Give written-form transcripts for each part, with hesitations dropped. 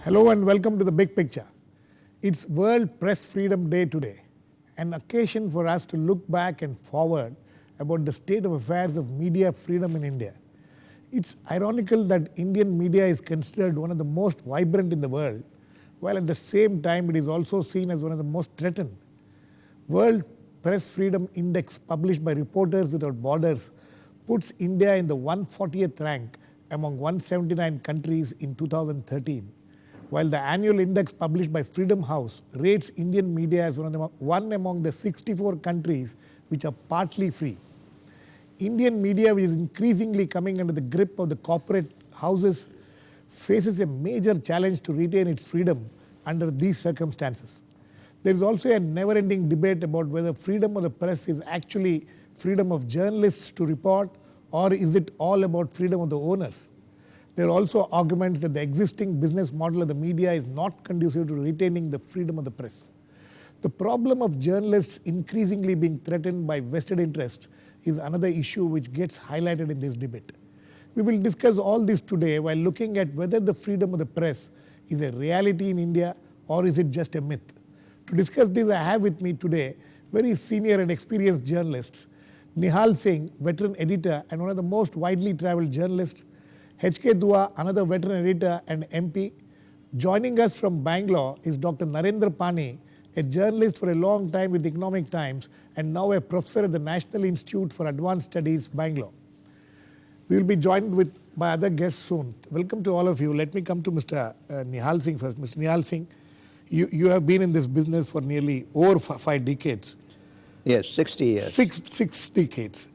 Hello and welcome to the big picture. It's World Press Freedom Day today, an occasion for us to look back and forward about the state of affairs of media freedom in India. It's ironical that Indian media is considered one of the most vibrant in the world, while at the same time it is also seen as one of the most threatened. World Press Freedom Index published by Reporters Without Borders puts India in the 140th rank among 179 countries in 2013, while the annual index published by Freedom House rates Indian media as one among the 64 countries which are partly free. Indian media, which is increasingly coming under the grip of the corporate houses, faces a major challenge to retain its freedom under these circumstances. There is also a never-ending debate about whether freedom of the press is actually freedom of journalists to report, or is it all about freedom of the owners? There are also arguments that the existing business model of the media is not conducive to retaining the freedom of the press. The problem of journalists increasingly being threatened by vested interests is another issue which gets highlighted in this debate. We will discuss all this today while looking at whether the freedom of the press is a reality in India or is it just a myth. To discuss this, I have with me today very senior and experienced journalists, Nihal Singh, veteran editor and one of the most widely travelled journalists, H.K. Dua, another veteran editor and MP. Joining us from Bangalore is Dr. Narendra Pani, a journalist for a long time with the Economic Times and now a professor at the National Institute for Advanced Studies, Bangalore. We will be joined by other guests soon. Welcome to all of you. Let me come to Mr. Nihal Singh first. Mr. Nihal Singh, you have been in this business for nearly over 5 decades. Yes, 60 years. Six decades.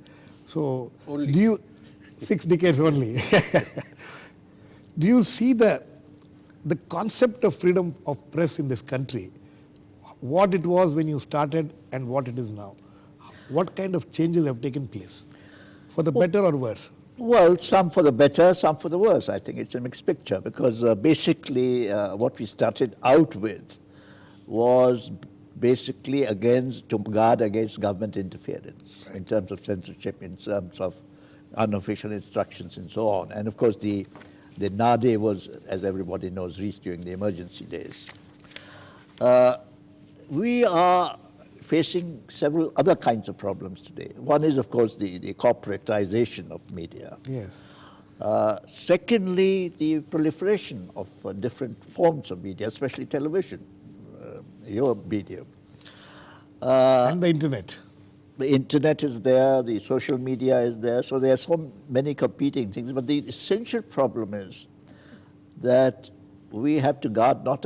So, only. 6 decades only. Do you see the concept of freedom of press in this country, what it was when you started and what it is now? What kind of changes have taken place, for the better or worse? Well, some for the better, some for the worse. I think it's a mixed picture because basically what we started out with was basically to guard against government interference in terms of censorship, in terms of unofficial instructions and so on. And of course the NADE was, as everybody knows, reached during the emergency days. We are facing several other kinds of problems today. One is, of course, the corporatization of media. Yes. Secondly, the proliferation of different forms of media, especially television, your medium. And the internet. The internet is there, the social media is there, so there are so many competing things. But the essential problem is that we have to guard not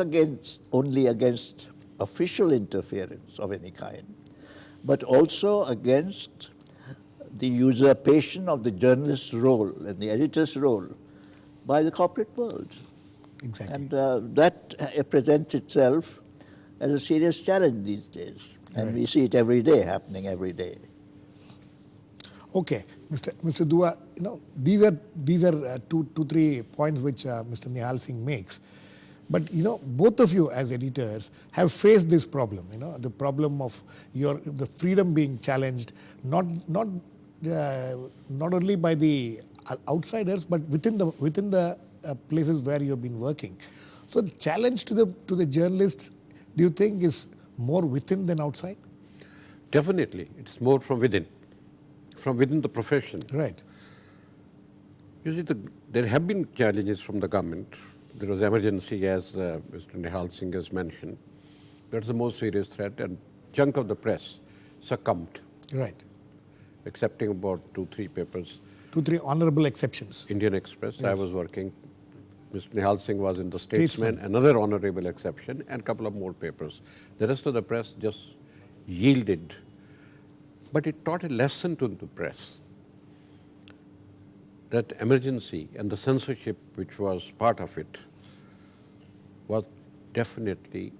only against official interference of any kind, but also against the usurpation of the journalist's role and the editor's role by the corporate world. Exactly. And that presents itself as a serious challenge these days. And we see it every day, happening every day. Okay, Mr. Dua, these are three points which Mr. Nihal Singh makes. But both of you as editors have faced this problem. The problem of the freedom being challenged, not only by the outsiders, but within the places where you have been working. So the challenge to the journalists, do you think, is more within than outside? Definitely, it's more from within the profession. Right. You see, there have been challenges from the government. There was emergency, as Mr. Nihal Singh has mentioned. That's the most serious threat, and chunk of the press succumbed. Right. Excepting about 2-3 papers. 2-3 honorable exceptions. Indian Express, yes. I was working. Mr. Nihal Singh was in the Statesman, another honorable exception, and a couple of more papers. The rest of the press just yielded. But it taught a lesson to the press that emergency and the censorship which was part of it was definitely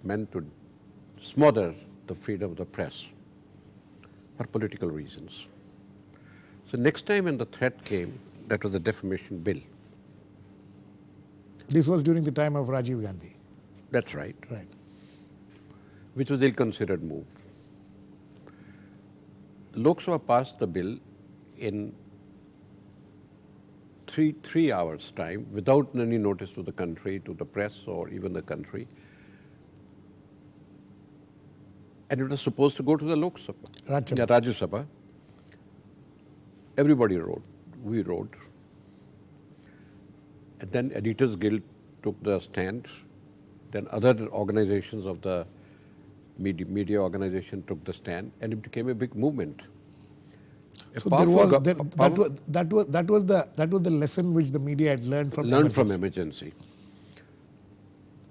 meant to smother the freedom of the press for political reasons. So next time when the threat came, that was the defamation bill. This was during the time of Rajiv Gandhi. That's right. Right. Which was ill-considered move. Lok Sabha passed the bill in three hours' time without any notice to the country, to the press, or even the country. And it was supposed to go to the Lok Sabha, Rajya Sabha. Everybody wrote. We wrote. And then Editors Guild took the stand. Then other organizations of the media organization took the stand, and it became a big movement. So that was the lesson which the media had learned from emergency.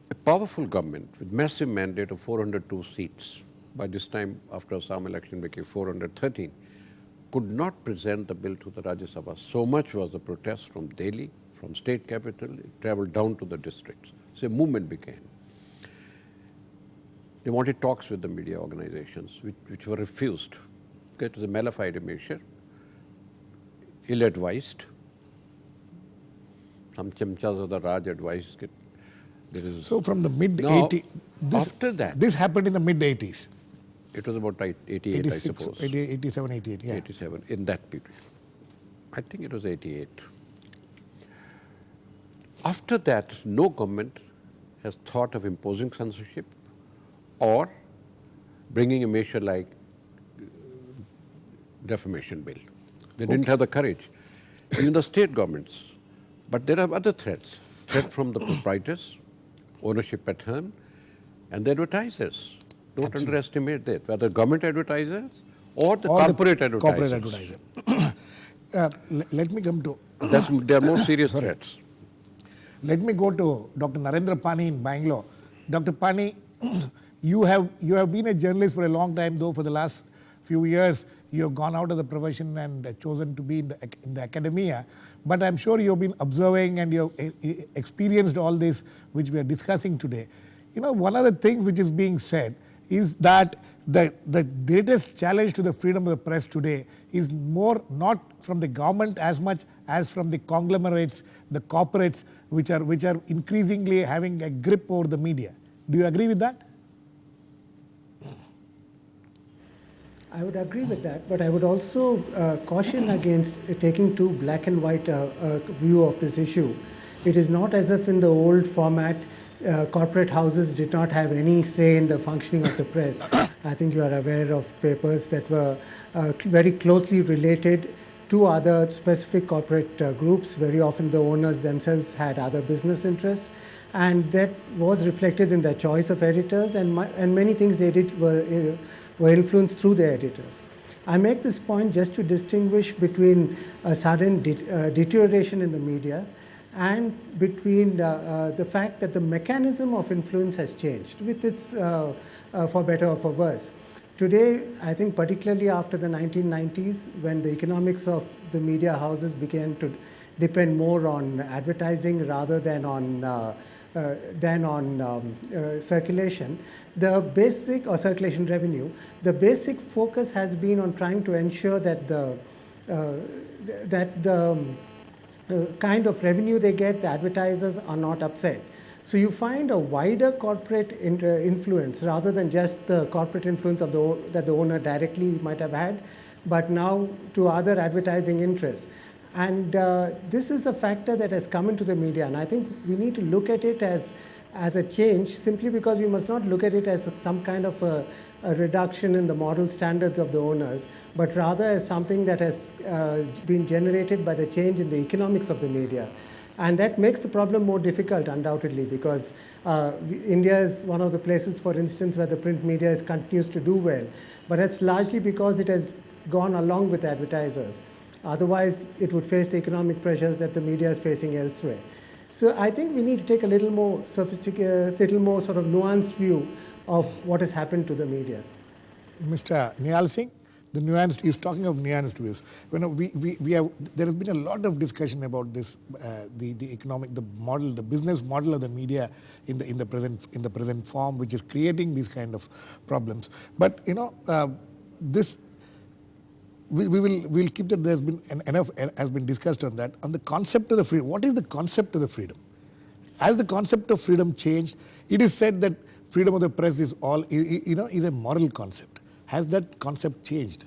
A powerful government with massive mandate of 402 seats, by this time after Assam election became 413, could not present the bill to the Rajya Sabha. So much was the protest from Delhi, from state capital, it traveled down to the districts. So a movement began. They wanted talks with the media organizations, which were refused. It was a malified measure, ill-advised. Some chamchas of the Raj advised it. So from the mid-80s, after that, this happened in the mid-80s. It was about 88, I suppose. 87, 88, yeah. 87, in that period. I think it was 88. After that, no government has thought of imposing censorship or bringing a measure like defamation bill. They didn't have the courage. Even the state governments. But there are other threats. Threat from the proprietors, ownership pattern, and the advertisers. Don't underestimate that, whether government advertisers or the corporate advertisers. Let me come to... There are more serious threats. Let me go to Dr. Narendra Pani in Bangalore. Dr. Pani, you have been a journalist for a long time, though for the last few years you have gone out of the profession and chosen to be in the academia. But I'm sure you've been observing and you've experienced all this which we are discussing today. You know, one of the things which is being said is that the greatest challenge to the freedom of the press today is more not from the government as much as from the conglomerates, the corporates, which are increasingly having a grip over the media. Do you agree with that? I would agree with that, but I would also caution against taking too black and white view of this issue. It is not as if in the old format corporate houses did not have any say in the functioning of the press. I think you are aware of papers that were very closely related to other specific corporate groups. Very often the owners themselves had other business interests, and that was reflected in their choice of editors, and many things they did were influenced through their editors. I make this point just to distinguish between a sudden deterioration in the media and between the fact that the mechanism of influence has changed with its for better or for worse. Today, I think particularly after the 1990s, when the economics of the media houses began to depend more on advertising rather than on circulation, the basic, or circulation revenue, the basic focus has been on trying to ensure that the kind of revenue they get, the advertisers are not upset. So you find a wider corporate influence rather than just the corporate influence of that the owner directly might have had, but now to other advertising interests. And this is a factor that has come into the media, and I think we need to look at it as a change, simply because we must not look at it as some kind of a reduction in the moral standards of the owners, but rather as something that has been generated by the change in the economics of the media. And that makes the problem more difficult, undoubtedly, because India is one of the places, for instance, where the print media continues to do well. But that's largely because it has gone along with advertisers. Otherwise, it would face the economic pressures that the media is facing elsewhere. So I think we need to take a little more sophisticated, little more sort of nuanced view of what has happened to the media. Mr. Nihal Singh, the nuanced, he's talking of nuanced views. There has been a lot of discussion about this, the economic, the model, the business model of the media in the present form, which is creating these kind of problems. But you know, we'll keep that. There's been enough has been discussed on that. On the concept of the freedom, what is the concept of the freedom? As the concept of freedom changed, it is said that freedom of the press is a moral concept. Has that concept changed?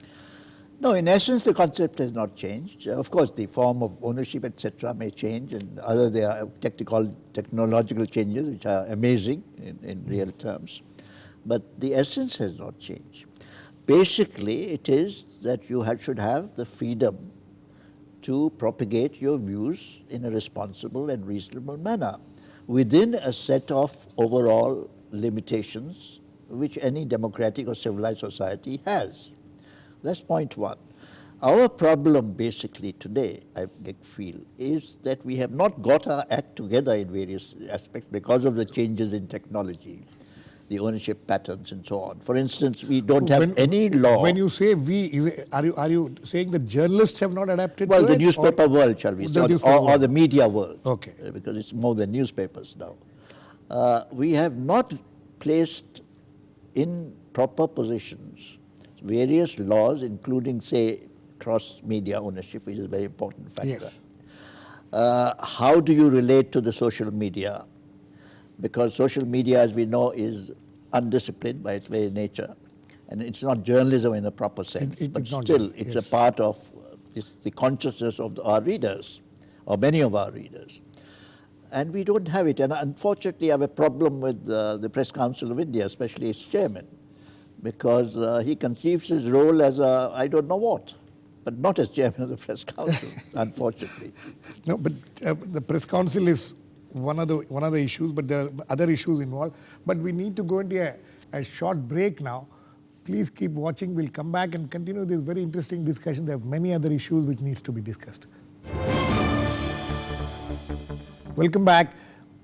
No, in essence, the concept has not changed. Of course, the form of ownership, etc., may change, and there are technological changes which are amazing in real terms. But the essence has not changed. Basically, it is that you should have the freedom to propagate your views in a responsible and reasonable manner within a set of overall limitations which any democratic or civilized society has. That's point one. Our problem basically today, I feel, is that we have not got our act together in various aspects because of the changes in technology, the ownership patterns and so on. For instance, we don't have any law. When you say we, are you saying the journalists have not adapted well, to the it? newspaper world, shall we say, or the media world. Okay. Because it's more than newspapers now. We have not placed in proper positions various laws, including, say, cross-media ownership, which is a very important factor. Yes. How do you relate to the social media? Because social media, as we know, is undisciplined by its very nature. And it's not journalism in the proper sense. But still, it's a part of the consciousness of our readers, or many of our readers. And we don't have it. And unfortunately, I have a problem with the Press Council of India, especially its chairman, because he conceives his role as I don't know what, but not as chairman of the Press Council, unfortunately. No, but the Press Council is one of the issues, but there are other issues involved. But we need to go into a short break now. Please keep watching. We'll come back and continue this very interesting discussion. There are many other issues which needs to be discussed. Welcome back.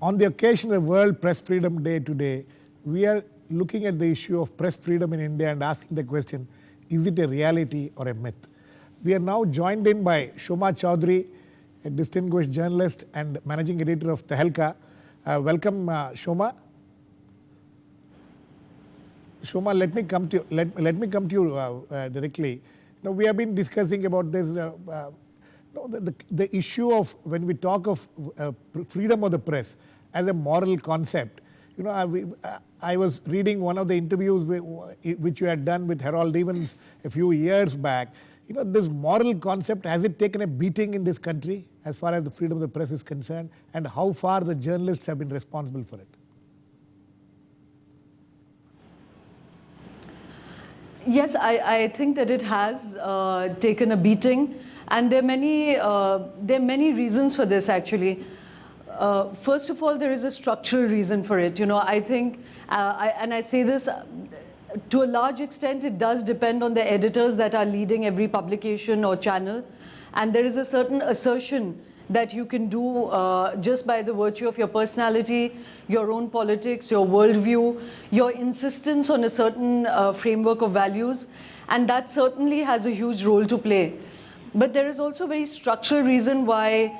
On the occasion of World Press Freedom Day today, we are looking at the issue of press freedom in India and asking the question, is it a reality or a myth? We are now joined in by Shoma Chaudhary, a distinguished journalist and managing editor of Tehelka. Welcome, Shoma. Shoma, let me come to you directly. Now, we have been discussing about this. The issue of when we talk of freedom of the press as a moral concept. You know, I was reading one of the interviews which you had done with Harold Evans a few years back. You know, this moral concept, has it taken a beating in this country as far as the freedom of the press is concerned, and how far the journalists have been responsible for it? Yes, I think that it has taken a beating, and there are many reasons for this actually. First of all, there is a structural reason for it. You know, I think, and I say this, to a large extent, it does depend on the editors that are leading every publication or channel. And there is a certain assertion that you can do just by the virtue of your personality, your own politics, your worldview, your insistence on a certain framework of values. And that certainly has a huge role to play. But there is also a very structural reason why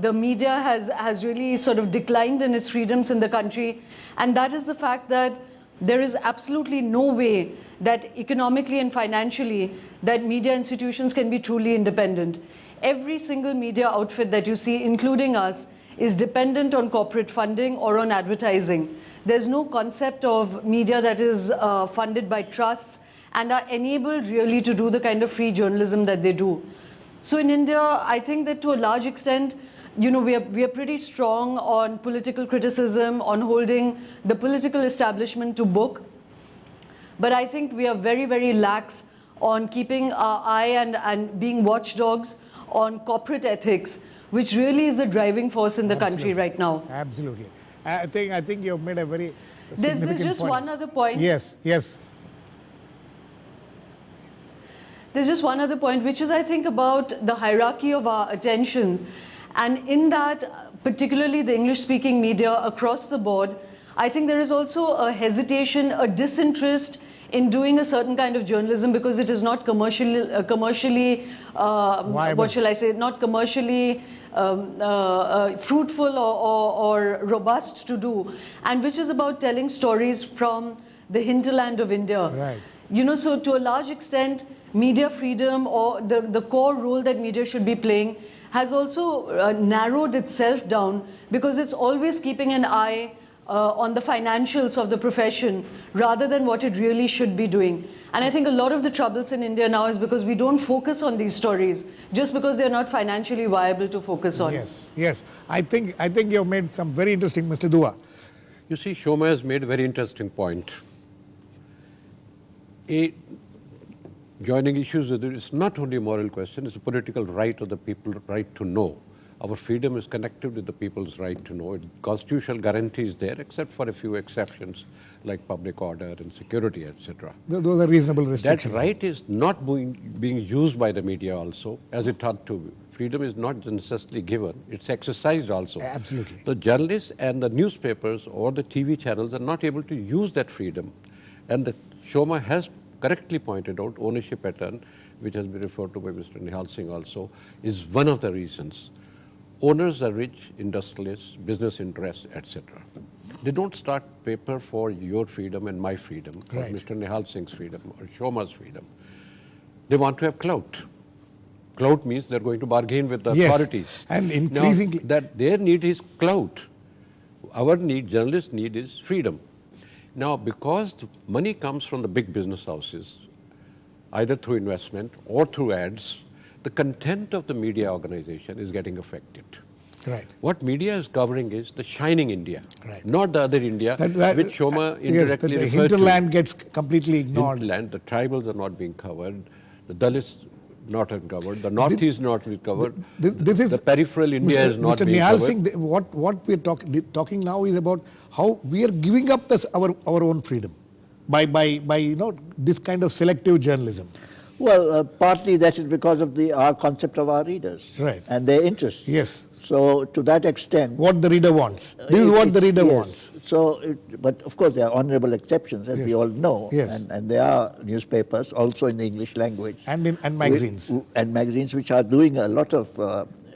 the media has really sort of declined in its freedoms in the country. And that is the fact that there is absolutely no way that economically and financially that media institutions can be truly independent. Every single media outfit that you see, including us, is dependent on corporate funding or on advertising. There's no concept of media that is funded by trusts and are enabled really to do the kind of free journalism that they do. So in India, I think that to a large extent, you know, we are pretty strong on political criticism, on holding the political establishment to book. But I think we are very, very lax on keeping our eye and being watchdogs on corporate ethics, which really is the driving force in the country right now. Absolutely. I think you have made a very significant There's just point. one other point. Yes. There's just one other point, which is, I think, about the hierarchy of our attention. And in that, particularly the English-speaking media across the board, I think there is also a hesitation, a disinterest in doing a certain kind of journalism because it is not commercially what shall I say, not commercially fruitful or robust to do, and which is about telling stories from the hinterland of India. Right. You know, so to a large extent, media freedom or the core role that media should be playing has also narrowed itself down because it's always keeping an eye on the financials of the profession rather than what it really should be doing. And I think a lot of the troubles in India now is because we don't focus on these stories just because they're not financially viable to focus on. Yes, yes. I think you have made some very interesting, Mr. Dua. You see, Shoma has made a very interesting point. Joining issues with it is not only a moral question, it's a political right of the people, right to know. Our freedom is connected with the people's right to know. Constitutional guarantees there, except for a few exceptions, like public order and security, etc. Those are reasonable That restrictions. right is not being used by the media also, as it ought to be. Freedom is not necessarily given, it's exercised also. Absolutely. The journalists and the newspapers or the TV channels are not able to use that freedom. And the Shoma has correctly pointed out ownership pattern, which has been referred to by Mr. Nihal Singh also, is one of the reasons. Owners are rich, industrialists, business interests, etc. They don't start paper for your freedom and my freedom, or Right. Mr. Nihal Singh's freedom, or Shoma's freedom. They want to have clout. Clout means they're going to bargain with the Yes, authorities. and increasingly- Now, that their need is clout. Our need, journalists' need is freedom. Now, because the money comes from the big business houses, either through investment or through ads, the content of the media organization is getting affected. Right. What media is covering is the shining India, Right. not the other India, which Shoma indirectly yes, the referred hinterland gets completely to. ignored. Hinterland, the tribals are not being covered, the Dalits not uncovered, the Northeast not being covered, This is the peripheral India Mr. is not Mr. being Nihal covered. Singh, what we are talking now is about how we are giving up our own freedom by this kind of selective journalism. Well, partly that is because of our concept of our readers Right. and their interests. Yes. So to that extent, What the reader wants. This is what the reader yes. wants. So, but of course, there are honourable exceptions, as Yes. we all know, Yes. and there are newspapers also in the English language And magazines. and magazines which are doing a lot of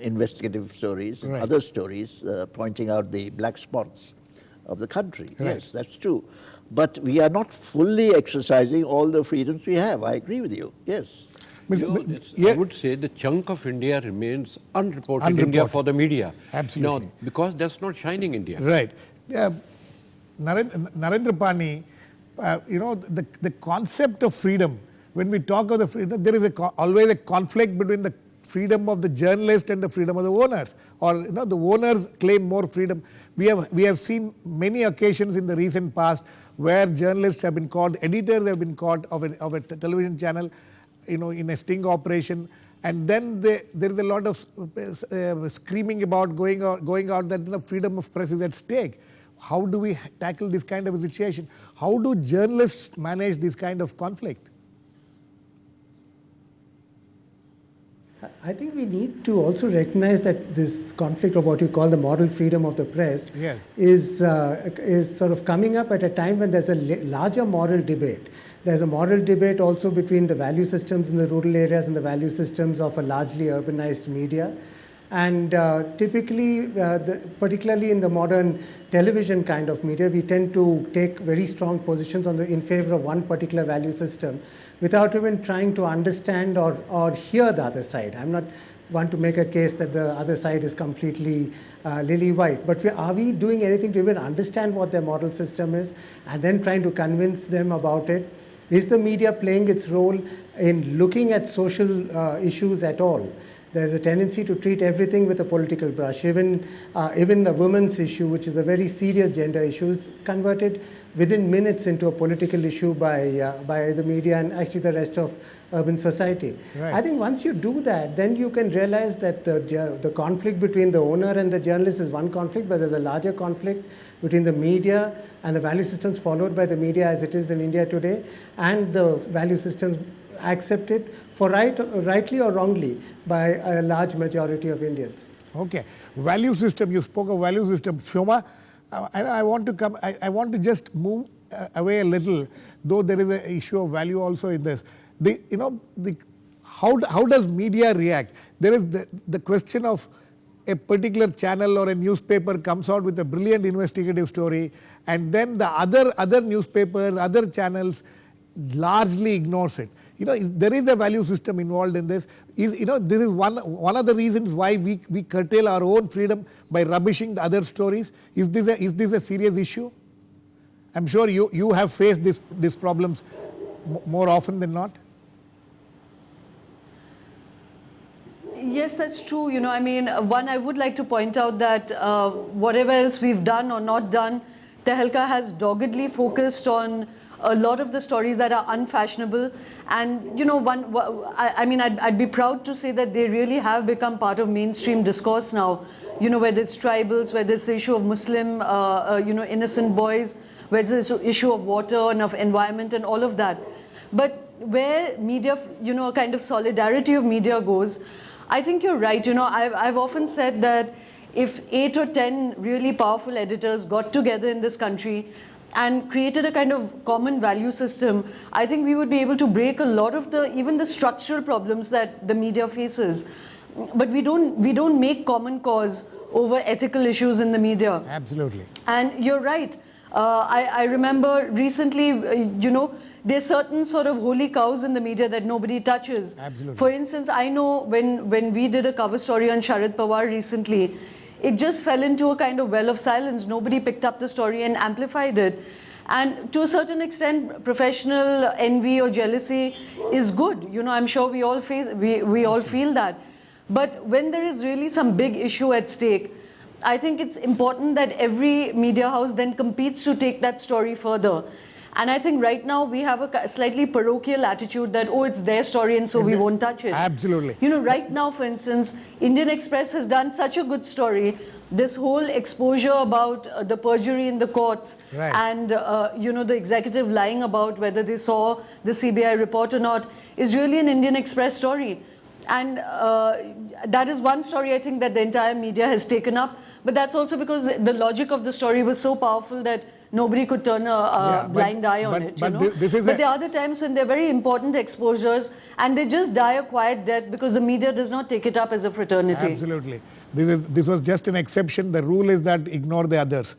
investigative stories, and Right. other stories, pointing out the black spots of the country. Right. Yes, that's true. But we are not fully exercising all the freedoms we have. I agree with you. Yes. I would say the chunk of India remains unreported India for the media. Absolutely. Now, because that's not shining India. Right. Narendra Pani, the concept of freedom, when we talk of the freedom, there is always a conflict between the freedom of the journalist and the freedom of the owners. Or the owners claim more freedom. We have seen many occasions in the recent past where journalists have been caught, editors have been caught of a television channel, in a sting operation, and then there is a lot of screaming about going out that freedom of press is at stake. How do we tackle this kind of a situation? How do journalists manage this kind of conflict? I think we need to also recognize that this conflict of what you call the moral freedom of the press Yes. is sort of coming up at a time when there's a larger moral debate. There's a moral debate also between the value systems in the rural areas and the value systems of a largely urbanized media. And typically, particularly in the modern television kind of media, we tend to take very strong positions in favor of one particular value system without even trying to understand or hear the other side. I'm not one to make a case that the other side is completely lily white, but are we doing anything to even understand what their model system is and then trying to convince them about it? Is the media playing its role in looking at social issues at all? There's a tendency to treat everything with a political brush. Even the women's issue, which is a very serious gender issue, is converted within minutes into a political issue by the media and actually the rest of urban society. Right. I think once you do that, then you can realize that the conflict between the owner and the journalist is one conflict, but there's a larger conflict between the media and the value systems followed by the media as it is in India today, and the value systems accepted for rightly or wrongly by a large majority of Indians. Okay. Value system, you spoke of value system. Shoma, I want to just move away a little, though there is an issue of value also in this. How does media react? There is the question of a particular channel or a newspaper comes out with a brilliant investigative story, and then the other newspapers, other channels largely ignores it. there is a value system involved in this. This is one of the reasons why we curtail our own freedom by rubbishing the other stories. Is this a serious issue? I'm sure you have faced these problems more often than not. Yes, that's true. I would like to point out that whatever else we've done or not done, Tehelka has doggedly focused on a lot of the stories that are unfashionable. And, I'd be proud to say that they really have become part of mainstream discourse now. Whether it's tribals, whether it's the issue of Muslim, innocent boys, whether it's the issue of water and of environment and all of that. But where media, a kind of solidarity of media goes, I think you're right. I've often said that if 8 or 10 really powerful editors got together in this country and created a kind of common value system, I think we would be able to break a lot of even the structural problems that the media faces. But we don't make common cause over ethical issues in the media. Absolutely. And you're right. I remember recently, there's certain sort of holy cows in the media that nobody touches. Absolutely. For instance, I know when we did a cover story on Sharad Pawar recently, it just fell into a kind of well of silence. Nobody picked up the story and amplified it. And to a certain extent, professional envy or jealousy is good. I'm sure we all feel that. But when there is really some big issue at stake, I think it's important that every media house then competes to take that story further. And I think right now we have a slightly parochial attitude that, it's their story and so we won't touch it. Absolutely. Right now, for instance, Indian Express has done such a good story. This whole exposure about the perjury in the courts, right, and, the executive lying about whether they saw the CBI report or not is really an Indian Express story. And that is one story I think that the entire media has taken up. But that's also because the logic of the story was so powerful that nobody could turn a blind eye on it. But there are other times when they're very important exposures and they just die a quiet death because the media does not take it up as a fraternity. Absolutely. This was just an exception. The rule is that ignore the others.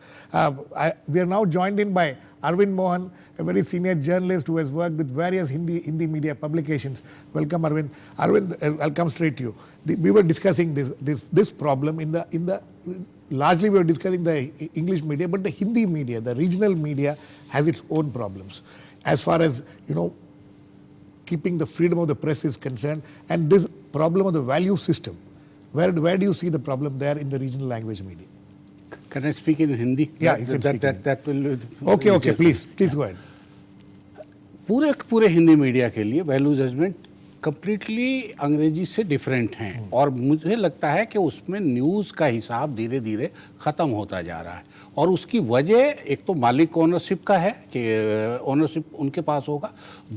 We are now joined in by Arvind Mohan, a very senior journalist who has worked with various Hindi media publications. Welcome, Arvind. Arvind, I'll come straight to you. We were discussing this problem largely we were discussing the English media, but the Hindi media, the regional media, has its own problems as far as keeping the freedom of the press is concerned, and this problem of the value system. Where do you see the problem there in the regional language media? Can I speak in Hindi? Yeah, you can speak. That will. Okay, please go ahead. पूरे Hindi media के लिए value judgement completely अंग्रेजी से different हैं और मुझे लगता है कि उसमें न्यूज़ का हिसाब धीरे धीरे ख़त्म होता जा रहा है और उसकी वजह एक तो मालिक ओनरशिप का है कि ओनरशिप उनके पास होगा,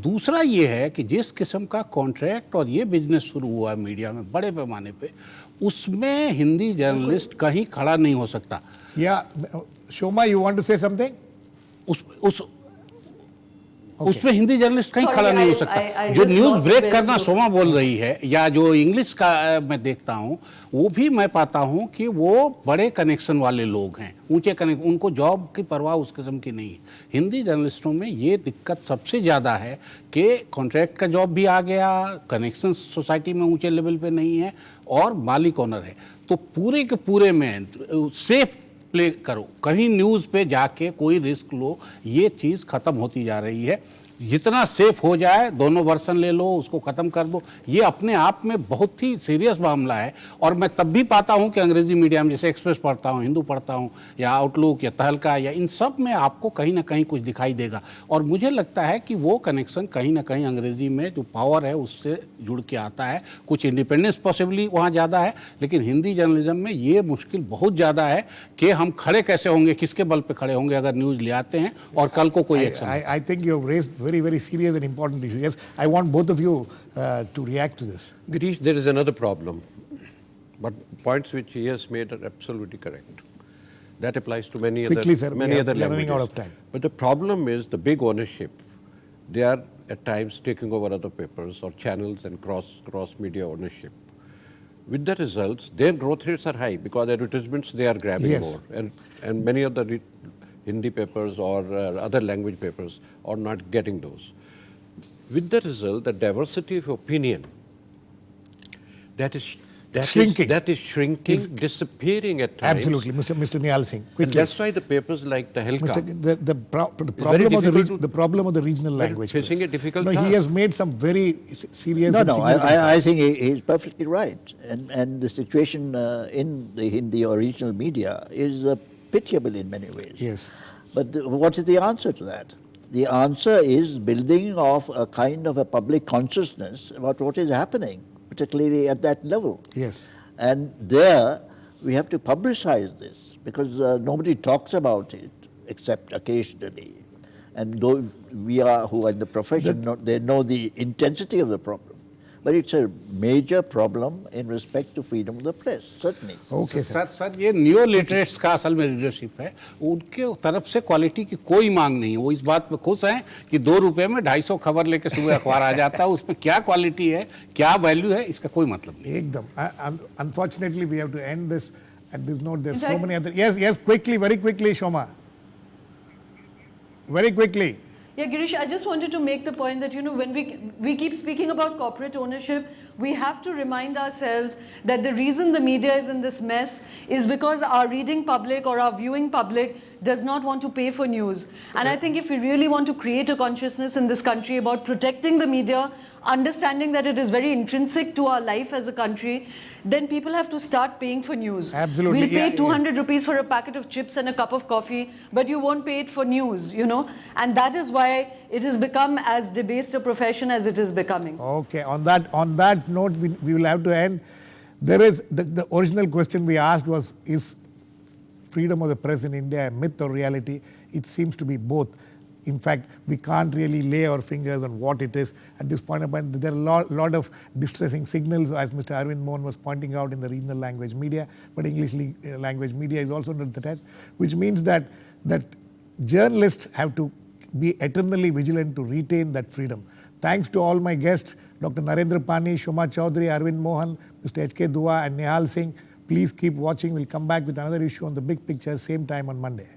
दूसरा ये है कि जिस किस्म का कॉन्ट्रैक्ट और ये बिजनेस शुरू हुआ है मीडिया में बड़े पैमाने पे, उसमें हिंदी जर्नलिस्ट कहीं खड़ा नहीं हो सकता. Shoma, you want to say something? उसमें हिंदी जर्नलिस्ट कहीं खड़ा नहीं हो सकता. जो न्यूज़ ब्रेक करना सोमा बोल रही है या जो इंग्लिश का मैं देखता हूँ वो भी मैं पाता हूँ कि वो बड़े कनेक्शन वाले लोग हैं, ऊंचे कनेक्शन, उनको जॉब की परवाह उस किस्म की नहीं है. हिंदी जर्नलिस्टों में ये दिक्कत सबसे ज़्यादा है कि कॉन्ट्रैक्ट का जॉब भी आ गया, कनेक्शन सोसाइटी में ऊंचे लेवल पे नहीं है और मालिक ओनर है. तो पूरे के पूरे में सेफ प्ले करो, कहीं न्यूज़ पे जाके कोई रिस्क लो, ये चीज़ ख़त्म होती जा रही है. जितना सेफ हो जाए, दोनों वर्सन ले लो, उसको ख़त्म कर दो, ये अपने आप में बहुत ही सीरियस मामला है. और मैं तब भी पाता हूँ कि अंग्रेज़ी मीडिया में जैसे एक्सप्रेस पढ़ता हूँ, हिंदू पढ़ता हूँ या आउटलुक या तहलका या इन सब में आपको कहीं ना कहीं कुछ दिखाई देगा. और मुझे लगता है कि वो कनेक्शन कहीं ना कहीं अंग्रेज़ी में जो पावर है उससे जुड़ के आता है. कुछ इंडिपेंडेंस पॉसिबली वहाँ ज़्यादा है, लेकिन हिंदी जर्नलिज्म में ये मुश्किल बहुत ज़्यादा है कि हम खड़े कैसे होंगे, किसके बल पे खड़े होंगे अगर न्यूज़ ले आते हैं और कल को कोई action. I think you have raised very serious and important issue. Yes, I want both of you to react to this. Girish, there is another problem, but points which he has made are absolutely correct. That applies to many Quickly, other sir, languages. we are running out of time. But the problem is the big ownership. They are at times taking over other papers or channels and cross media ownership. With the results, their growth rates are high because advertisements they are grabbing more, and many of the Hindi papers or other language papers are not getting those. with the result that diversity of opinion that is Shrinking. disappearing at times. Absolutely, Mr. Nihal Singh. And Quickly. that's why the papers like Tehelka The problem of the regional language. facing a difficult task. He has made some very serious. No, I think he's perfectly right. And the situation in the Hindi or regional media is pitiable in many ways. Yes. But what is the answer to that? The answer is building of a kind of a public consciousness about what is happening, particularly at that level. Yes. And there we have to publicize this because nobody talks about it except occasionally. And those who are in the profession, they know the intensity of the problem. But it's a major problem in respect to freedom of the press, certainly. Okay, sir. Sir ये new literates का असल में leadership है, उनके तरफ से quality की कोई मांग नहीं है। वो इस बात पे खुश हैं कि 2 रुपए में 250 खबर लेके सुबह अखबार आ जाता है, उसमें क्या क्वालिटी है, क्या वैल्यू है, इसका कोई मतलब नहीं। एकदम. Unfortunately, we have to end this at this note. There's so many other. Yes, quickly, very quickly, Shoma. Very quickly. Yeah, Girish, I just wanted to make the point that, when we keep speaking about corporate ownership, we have to remind ourselves that the reason the media is in this mess is because our reading public or our viewing public does not want to pay for news. And I think if we really want to create a consciousness in this country about protecting the media, understanding that it is very intrinsic to our life as a country, then people have to start paying for news. Absolutely. We'll pay 200 rupees for a packet of chips and a cup of coffee, but you won't pay it for news, And that is why it has become as debased a profession as it is becoming. Okay, on that note, we will have to end. There is, the original question we asked was, is freedom of the press in India a myth or reality? It seems to be both. In fact, we can't really lay our fingers on what it is. At this point of time, there are a lot of distressing signals, as Mr. Arvind Mohan was pointing out, in the regional language media, but English language media is also under the test, which means that journalists have to be eternally vigilant to retain that freedom. Thanks to all my guests, Dr. Narendra, Pani, Shoma, Chaudhary, Arvind Mohan, Mr. H.K. Dua and Nihal Singh. Please keep watching. We'll come back with another issue on The Big Picture, same time on Monday.